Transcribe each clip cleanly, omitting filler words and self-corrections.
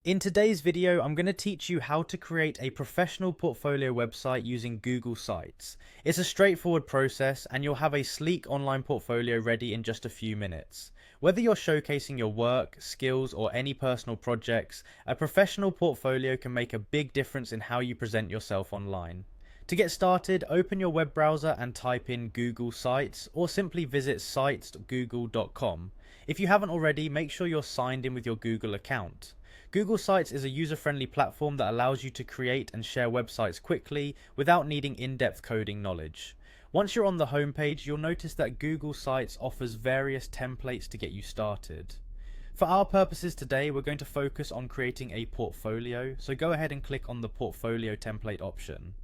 In today's video, I'm going to teach you how to create a professional portfolio website using Google Sites. It's a straightforward process and you'll have a sleek online portfolio ready in just a few minutes. Whether you're showcasing your work, skills, or any personal projects, a professional portfolio can make a big difference in how you present yourself online. To get started, open your web browser and type in Google Sites or simply visit sites.google.com. If you haven't already, make sure you're signed in with your Google account. Google Sites is a user-friendly platform that allows you to create and share websites quickly without needing in-depth coding knowledge. Once you're on the homepage, you'll notice that Google Sites offers various templates to get you started. For our purposes today, we're going to focus on creating a portfolio, so go ahead and click on the portfolio template option.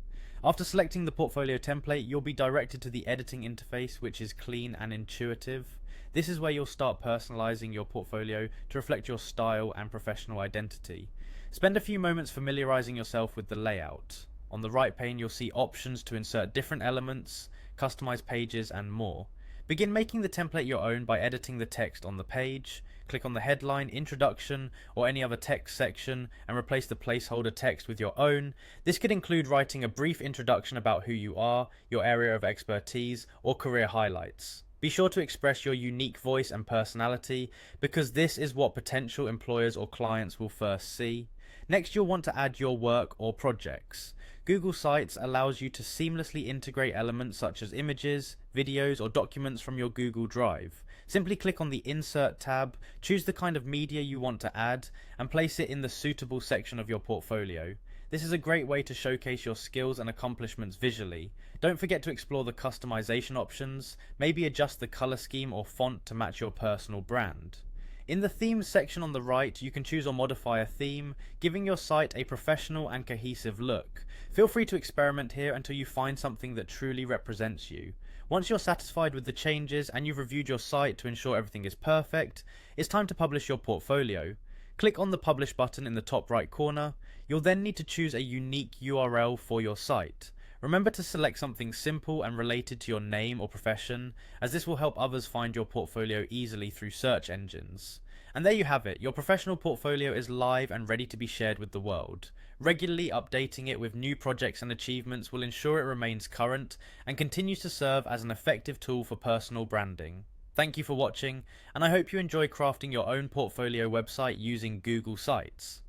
After selecting the portfolio template, you'll be directed to the editing interface, which is clean and intuitive. This is where you'll start personalizing your portfolio to reflect your style and professional identity. Spend a few moments familiarizing yourself with the layout. On the right pane, you'll see options to insert different elements, customize pages, and more. Begin making the template your own by editing the text on the page. Click on the headline, introduction, or any other text section and replace the placeholder text with your own. This could include writing a brief introduction about who you are, your area of expertise, or career highlights. Be sure to express your unique voice and personality because this is what potential employers or clients will first see. Next, you'll want to add your work or projects. Google Sites allows you to seamlessly integrate elements such as images, videos, or documents from your Google Drive. Simply click on the Insert tab, choose the kind of media you want to add, and place it in the suitable section of your portfolio. This is a great way to showcase your skills and accomplishments visually. Don't forget to explore the customization options, maybe adjust the color scheme or font to match your personal brand. In the themes section on the right, you can choose or modify a theme, giving your site a professional and cohesive look. Feel free to experiment here until you find something that truly represents you. Once you're satisfied with the changes and you've reviewed your site to ensure everything is perfect, it's time to publish your portfolio. Click on the Publish button in the top right corner. You'll then need to choose a unique URL for your site. Remember to select something simple and related to your name or profession, as this will help others find your portfolio easily through search engines. And there you have it, your professional portfolio is live and ready to be shared with the world. Regularly updating it with new projects and achievements will ensure it remains current and continues to serve as an effective tool for personal branding. Thank you for watching, and I hope you enjoy crafting your own portfolio website using Google Sites.